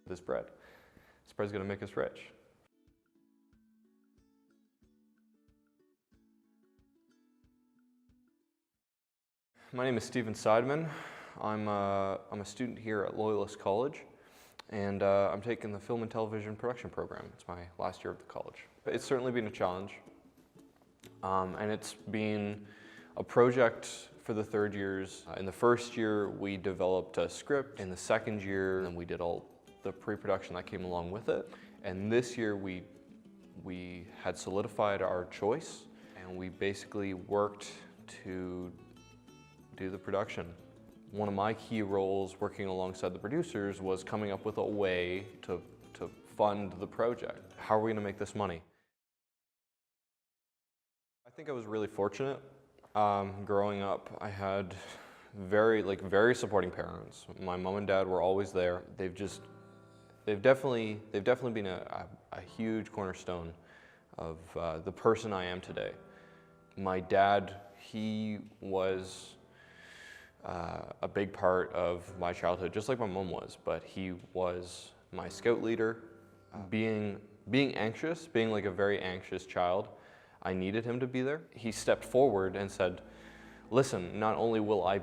This bread. This bread's gonna make us rich. My name is Steven Seidman. I'm a student here at Loyalist College, and I'm taking the film and television production program. It's my last year of the college. It's certainly been a challenge, and it's been a project for the third years. In the first year, we developed a script. In the second year, and we did all the pre-production that came along with it. And this year, we had solidified our choice, and we basically worked to do the production. One of my key roles working alongside the producers was coming up with a way to fund the project. How are we gonna make this money? I think I was really fortunate. Growing up, I had very supporting parents. My mom and dad were always there. They've definitely been a huge cornerstone of the person I am today. My dad, he was a big part of my childhood, just like my mom was, but he was my scout leader. Being anxious, being like a very anxious child, I needed him to be there. He stepped forward and said, listen, not only will I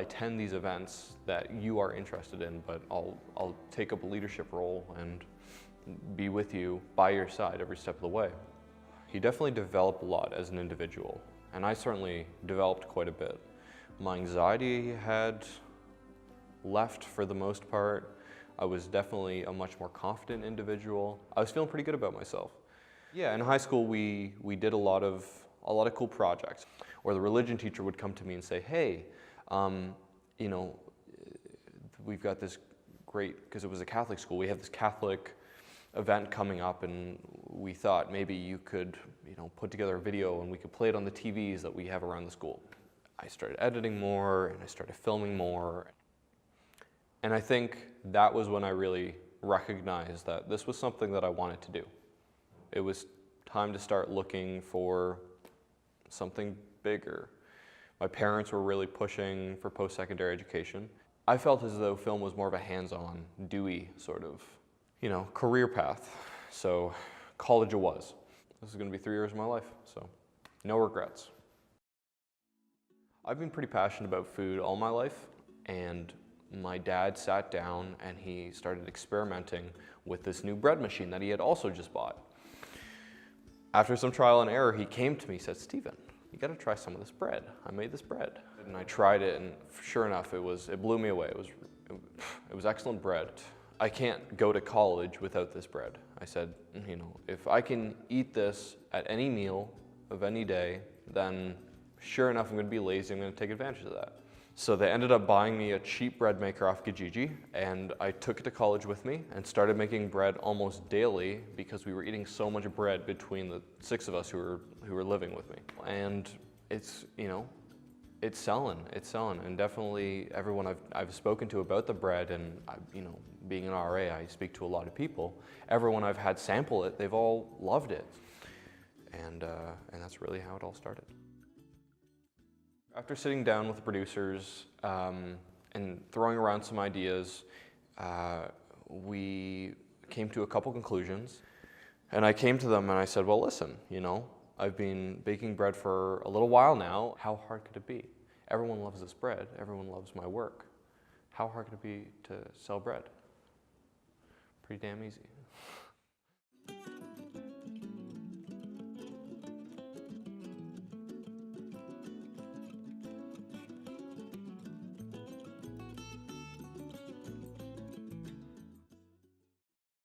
attend these events that you are interested in, but I'll take up a leadership role and be with you by your side every step of the way. He definitely developed a lot as an individual, and I certainly developed quite a bit. My anxiety had left for the most part. I was definitely a much more confident individual. I was feeling pretty good about myself. Yeah, in high school we did a lot of cool projects, or the religion teacher would come to me and say, hey, you know, we've got this great, because it was a Catholic school, we have this Catholic event coming up, and we thought maybe you could, you know, put together a video and we could play it on the TVs that we have around the school. I started editing more and I started filming more. And I think that was when I really recognized that this was something that I wanted to do. It was time to start looking for something bigger. My parents were really pushing for post-secondary education. I felt as though film was more of a hands-on, dewy sort of, you know, career path. So college it was. This is gonna be 3 years of my life, so no regrets. I've been pretty passionate about food all my life, and my dad sat down and he started experimenting with this new bread machine that he had also just bought. After some trial and error, he came to me and said, Steven, you gotta try some of this bread. I made this bread. And I tried it, and sure enough, it blew me away. It was excellent bread. I can't go to college without this bread. I said, you know, if I can eat this at any meal of any day, then sure enough, I'm gonna be lazy, I'm gonna take advantage of that. So they ended up buying me a cheap bread maker off Kijiji, and I took it to college with me and started making bread almost daily because we were eating so much bread between the 6 of us who were living with me. And it's, you know, it's selling, and definitely everyone I've spoken to about the bread, and you know, being an RA, I speak to a lot of people. Everyone I've had sample it, they've all loved it, and that's really how it all started. After sitting down with the producers and throwing around some ideas, we came to a couple conclusions. And I came to them and I said, well, listen, you know, I've been baking bread for a little while now. How hard could it be? Everyone loves this bread. Everyone loves my work. How hard could it be to sell bread? Pretty damn easy.